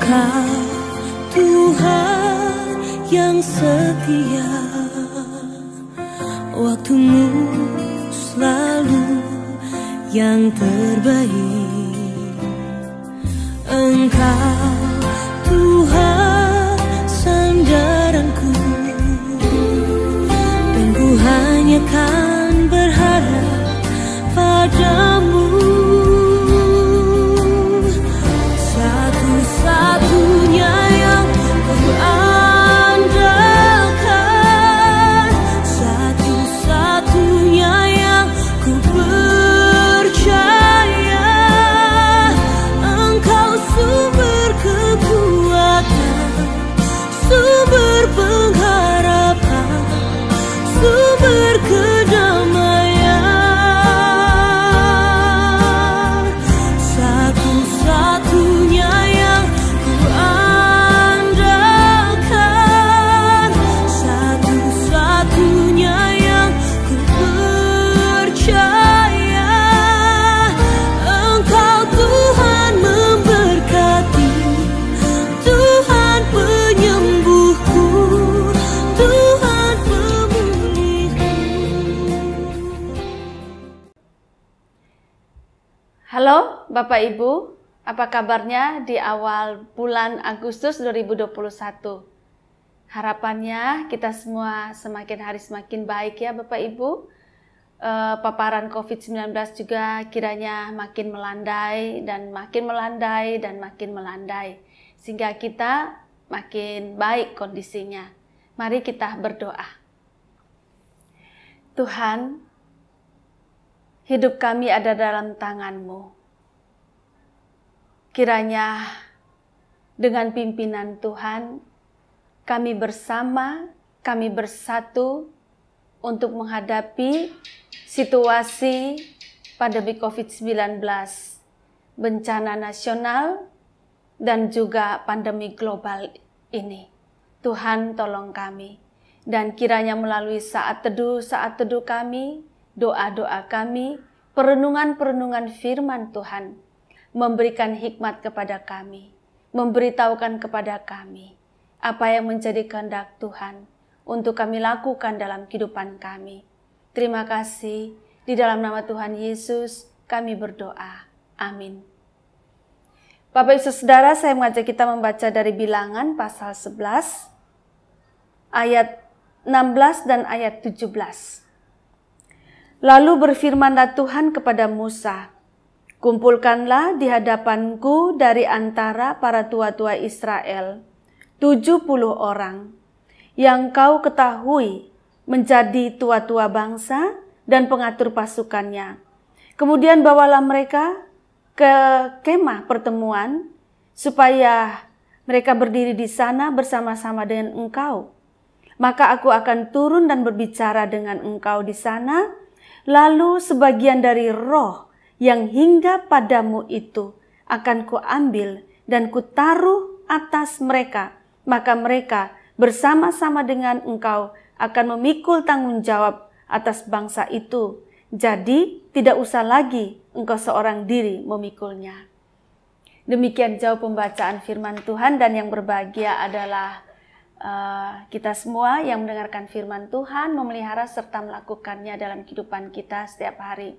Engkau Tuhan yang setia, waktumu selalu yang terbaik. Engkau Tuhan sandaranku, dan ku hanya kan berharap padamu. Satu-satunya yang ku andalkan, satu-satunya yang ku percaya. Engkau sumber kekuatan, sumber pengharapan, sumber kedamaian. Satu-satunya yang ku andalkan, satu-satunya yang ku percaya. Engkau Tuhan memberkati, Tuhan penyembuhku, Tuhan pemulihku. Halo Bapak Ibu, apa kabarnya di awal bulan Agustus 2021? Harapannya kita semua semakin hari semakin baik ya Bapak Ibu. Paparan COVID-19 juga kiranya makin melandai dan makin melandai dan makin melandai, sehingga kita makin baik kondisinya. Mari kita berdoa. Tuhan, hidup kami ada dalam tangan-Mu. Kiranya dengan pimpinan Tuhan, kami bersama, kami bersatu untuk menghadapi situasi pandemi COVID-19, bencana nasional, dan juga pandemi global ini. Tuhan tolong kami, dan kiranya melalui saat teduh kami, doa-doa kami, perenungan-perenungan firman Tuhan, memberikan hikmat kepada kami, memberitahukan kepada kami apa yang menjadi kehendak Tuhan untuk kami lakukan dalam kehidupan kami. Terima kasih, di dalam nama Tuhan Yesus kami berdoa. Amin. Bapak Ibu Saudara, saya mengajak kita membaca dari Bilangan pasal 11 ayat 16 dan ayat 17. Lalu berfirmanlah Tuhan kepada Musa, kumpulkanlah di hadapanku dari antara para tua-tua Israel 70 orang yang kau ketahui menjadi tua-tua bangsa dan pengatur pasukannya. Kemudian bawalah mereka ke kemah pertemuan supaya mereka berdiri di sana bersama-sama dengan engkau. Maka aku akan turun dan berbicara dengan engkau di sana, lalu sebagian dari roh yang hingga padamu itu akan kuambil dan kutaruh atas mereka, maka mereka bersama-sama dengan engkau akan memikul tanggung jawab atas bangsa itu. Jadi tidak usah lagi engkau seorang diri memikulnya. Demikian jauh pembacaan firman Tuhan, dan yang berbahagia adalah kita semua yang mendengarkan firman Tuhan, memelihara serta melakukannya dalam kehidupan kita setiap hari.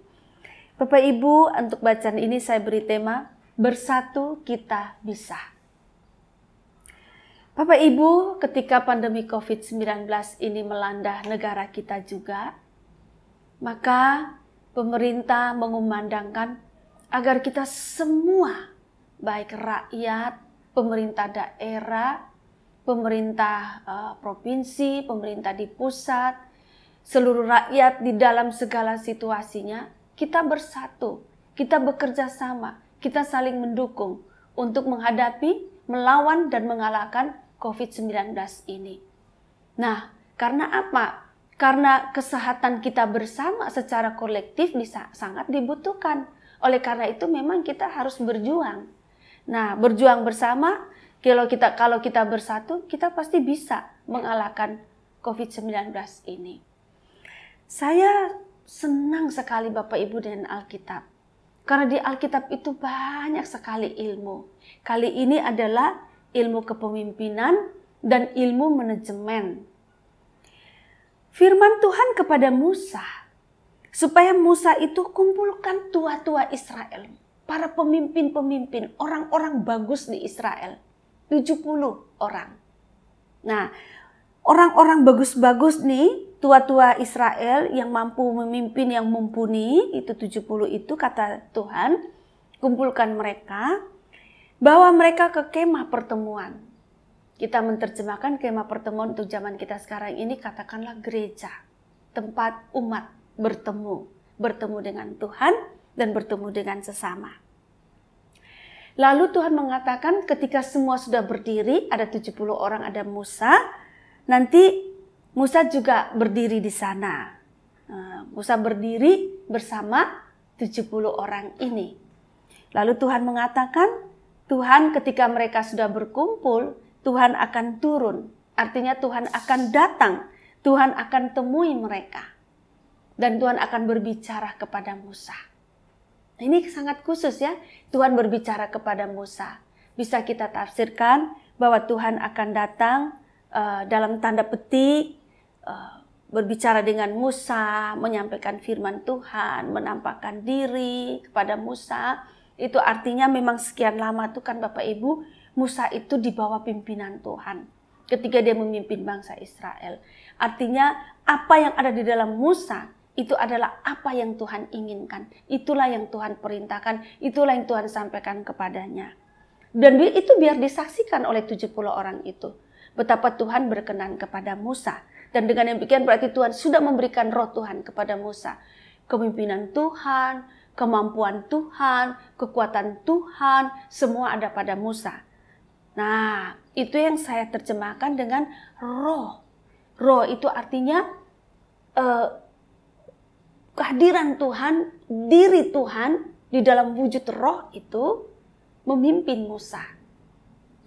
Bapak Ibu, untuk bacaan ini saya beri tema, bersatu kita bisa. Bapak Ibu, ketika pandemi COVID-19 ini melanda negara kita juga, maka pemerintah mengumandangkan agar kita semua, baik rakyat, pemerintah daerah, pemerintah provinsi, pemerintah di pusat, seluruh rakyat di dalam segala situasinya, kita bersatu, kita bekerja sama, kita saling mendukung untuk menghadapi, melawan, dan mengalahkan COVID-19 ini. Nah, karena apa? Karena kesehatan kita bersama secara kolektif bisa sangat dibutuhkan. Oleh karena itu memang kita harus berjuang. Nah, berjuang bersama, kalau kita bersatu, kita pasti bisa mengalahkan COVID-19 ini. Saya senang sekali Bapak Ibu dengan Alkitab. Karena di Alkitab itu banyak sekali ilmu. Kali ini adalah ilmu kepemimpinan, dan ilmu manajemen. Firman Tuhan kepada Musa, supaya Musa itu kumpulkan tua-tua Israel, para pemimpin-pemimpin, orang-orang bagus di Israel, 70 orang. Nah, orang-orang bagus-bagus nih, tua-tua Israel yang mampu memimpin, yang mumpuni, itu 70 itu kata Tuhan, kumpulkan mereka, bawa mereka ke kemah pertemuan. Kita menerjemahkan kemah pertemuan untuk zaman kita sekarang ini, katakanlah gereja, tempat umat bertemu dengan Tuhan dan bertemu dengan sesama. Lalu Tuhan mengatakan ketika semua sudah berdiri, ada 70 orang, ada Musa, nanti Musa juga berdiri di sana. Musa berdiri bersama 70 orang ini. Lalu Tuhan mengatakan, Tuhan ketika mereka sudah berkumpul, Tuhan akan turun. Artinya Tuhan akan datang. Tuhan akan temui mereka. Dan Tuhan akan berbicara kepada Musa. Ini sangat khusus ya. Tuhan berbicara kepada Musa. Bisa kita tafsirkan bahwa Tuhan akan datang dalam tanda petik. Berbicara dengan Musa. Menyampaikan firman Tuhan. Menampakkan diri kepada Musa. Itu artinya memang sekian lama tuh kan Bapak Ibu, Musa itu di bawah pimpinan Tuhan ketika dia memimpin bangsa Israel. Artinya apa yang ada di dalam Musa itu adalah apa yang Tuhan inginkan. Itulah yang Tuhan perintahkan, itulah yang Tuhan sampaikan kepadanya. Dan itu biar disaksikan oleh 70 orang itu. Betapa Tuhan berkenan kepada Musa. Dan dengan demikian berarti Tuhan sudah memberikan roh Tuhan kepada Musa. Kepemimpinan Tuhan, kemampuan Tuhan, kekuatan Tuhan, semua ada pada Musa. Nah, itu yang saya terjemahkan dengan roh. Roh itu artinya kehadiran Tuhan, diri Tuhan di dalam wujud roh itu memimpin Musa.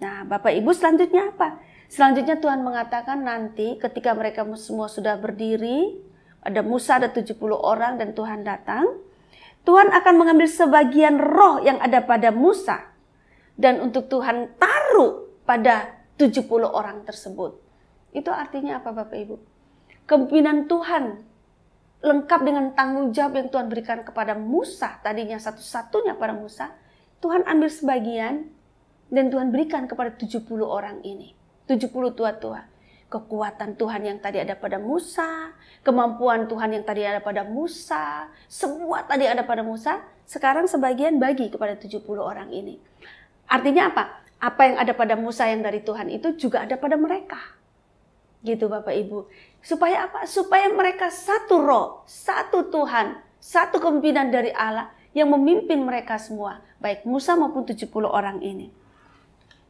Nah, Bapak Ibu selanjutnya apa? Selanjutnya Tuhan mengatakan nanti ketika mereka semua sudah berdiri, ada Musa, ada 70 orang dan Tuhan datang, Tuhan akan mengambil sebagian roh yang ada pada Musa. Dan untuk Tuhan taruh pada 70 orang tersebut. Itu artinya apa Bapak Ibu? Kepemimpinan Tuhan lengkap dengan tanggung jawab yang Tuhan berikan kepada Musa. Tadinya satu-satunya pada Musa. Tuhan ambil sebagian dan Tuhan berikan kepada 70 orang ini. 70 tua-tua. Kekuatan Tuhan yang tadi ada pada Musa. Kemampuan Tuhan yang tadi ada pada Musa. Semua tadi ada pada Musa. Sekarang sebagian bagi kepada 70 orang ini. Artinya apa? Apa yang ada pada Musa yang dari Tuhan itu juga ada pada mereka. Gitu Bapak Ibu. Supaya apa? Supaya mereka satu roh, satu Tuhan, satu kepemimpinan dari Allah yang memimpin mereka semua. Baik Musa maupun 70 orang ini.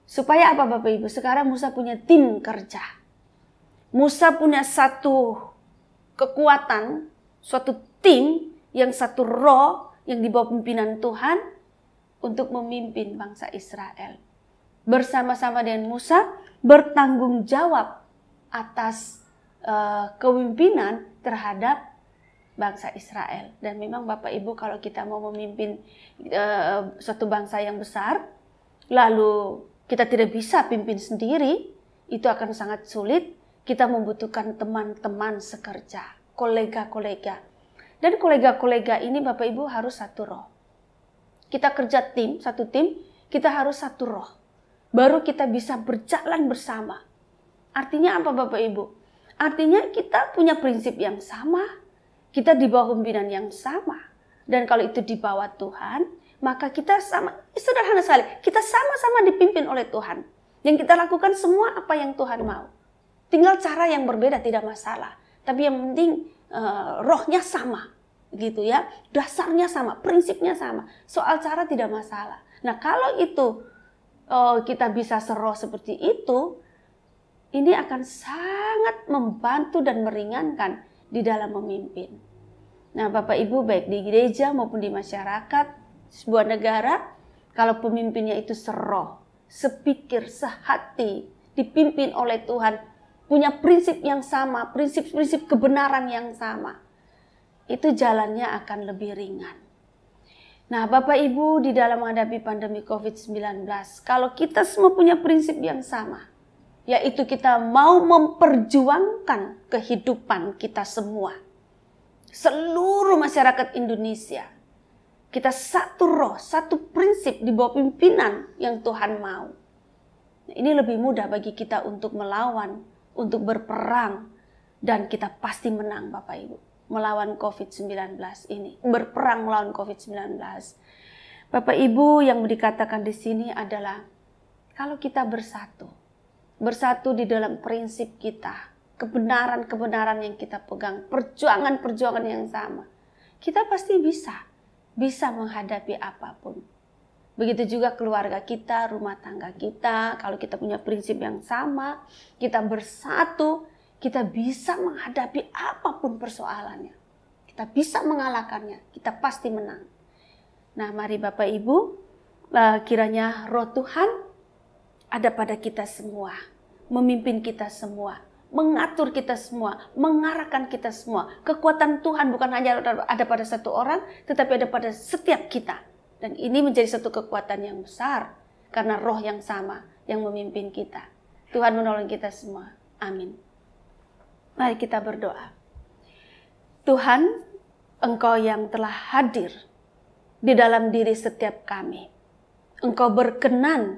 Supaya apa Bapak Ibu? Sekarang Musa punya tim kerja. Musa punya satu kekuatan, suatu tim yang satu roh yang di bawah pimpinan Tuhan. Untuk memimpin bangsa Israel. Bersama-sama dengan Musa bertanggung jawab atas kepemimpinan terhadap bangsa Israel. Dan memang Bapak Ibu kalau kita mau memimpin suatu bangsa yang besar, lalu kita tidak bisa pimpin sendiri, itu akan sangat sulit. Kita membutuhkan teman-teman sekerja, kolega-kolega. Dan kolega-kolega ini Bapak Ibu harus satu roh. Kita kerja tim, satu tim, kita harus satu roh. Baru kita bisa berjalan bersama. Artinya apa Bapak Ibu? Artinya kita punya prinsip yang sama. Kita di bawah pimpinan yang sama. Dan kalau itu di bawah Tuhan, maka kita sama, sederhana sekali. Kita sama-sama dipimpin oleh Tuhan. Yang kita lakukan semua apa yang Tuhan mau. Tinggal cara yang berbeda tidak masalah. Tapi yang penting rohnya sama. Gitu ya, dasarnya sama, prinsipnya sama, soal cara tidak masalah. Nah kalau itu kita bisa seroh seperti itu, ini akan sangat membantu dan meringankan di dalam memimpin. Nah Bapak Ibu baik di gereja maupun di masyarakat, sebuah negara, kalau pemimpinnya itu seroh, sepikir, sehati, dipimpin oleh Tuhan, punya prinsip yang sama, prinsip-prinsip kebenaran yang sama, itu jalannya akan lebih ringan. Nah, Bapak Ibu, di dalam menghadapi pandemi COVID-19, kalau kita semua punya prinsip yang sama, yaitu kita mau memperjuangkan kehidupan kita semua, seluruh masyarakat Indonesia, kita satu roh, satu prinsip di bawah pimpinan yang Tuhan mau. Nah, ini lebih mudah bagi kita untuk melawan, untuk berperang, dan kita pasti menang, Bapak Ibu, melawan COVID-19 ini, berperang melawan COVID-19. Bapak Ibu, yang dikatakan di sini adalah kalau kita bersatu di dalam prinsip kita, kebenaran-kebenaran yang kita pegang, perjuangan-perjuangan yang sama, kita pasti bisa menghadapi apapun. Begitu juga keluarga kita, rumah tangga kita, kalau kita punya prinsip yang sama, kita bersatu, kita bisa menghadapi apapun persoalannya. Kita bisa mengalahkannya, kita pasti menang. Nah, mari Bapak Ibu, kiranya roh Tuhan ada pada kita semua, memimpin kita semua, mengatur kita semua, mengarahkan kita semua. Kekuatan Tuhan bukan hanya ada pada satu orang, tetapi ada pada setiap kita. Dan ini menjadi satu kekuatan yang besar, karena roh yang sama yang memimpin kita. Tuhan menolong kita semua. Amin. Mari kita berdoa. Tuhan, Engkau yang telah hadir di dalam diri setiap kami. Engkau berkenan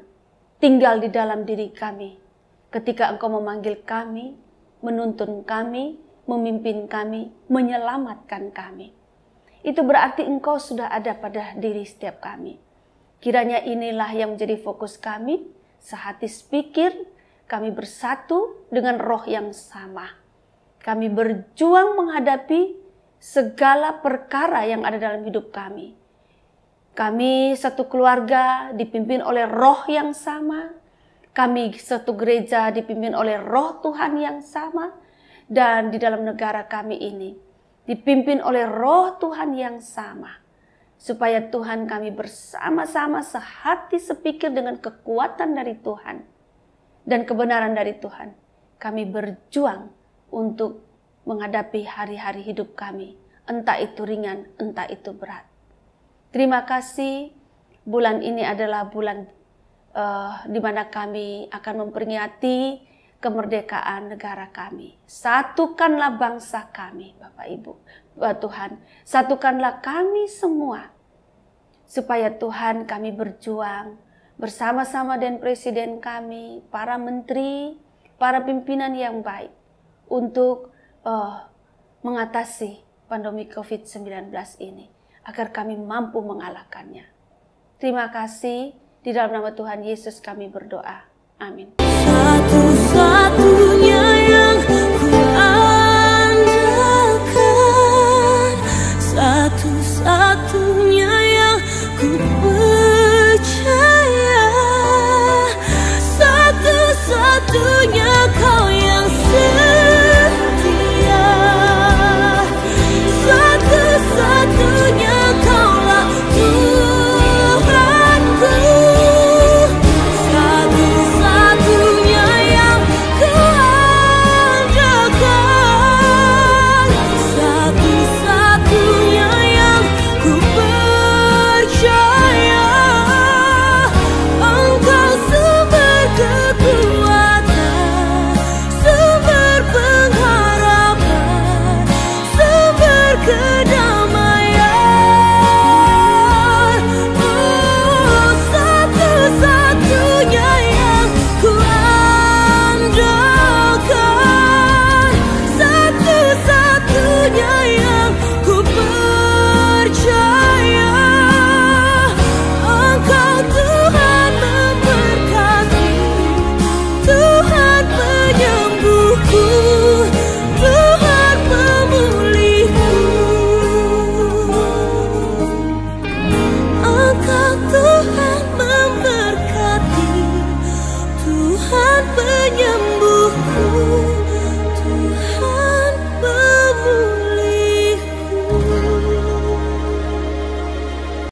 tinggal di dalam diri kami. Ketika Engkau memanggil kami, menuntun kami, memimpin kami, menyelamatkan kami. Itu berarti Engkau sudah ada pada diri setiap kami. Kiranya inilah yang menjadi fokus kami, sehati sepikir, kami bersatu dengan roh yang sama. Kami berjuang menghadapi segala perkara yang ada dalam hidup kami. Kami satu keluarga dipimpin oleh roh yang sama. Kami satu gereja dipimpin oleh roh Tuhan yang sama. Dan di dalam negara kami ini dipimpin oleh roh Tuhan yang sama. Supaya Tuhan kami bersama-sama sehati sepikir dengan kekuatan dari Tuhan. Dan kebenaran dari Tuhan. Kami berjuang untuk menghadapi hari-hari hidup kami. Entah itu ringan, entah itu berat. Terima kasih, bulan ini adalah bulan di mana kami akan memperingati kemerdekaan negara kami. Satukanlah bangsa kami, Bapak Ibu, Tuhan. Satukanlah kami semua. Supaya Tuhan kami berjuang bersama-sama dengan Presiden kami, para menteri, para pimpinan yang baik. Untuk mengatasi pandemi COVID-19 ini. Agar kami mampu mengalahkannya. Terima kasih. Di dalam nama Tuhan Yesus kami berdoa. Amin. Satu-satunya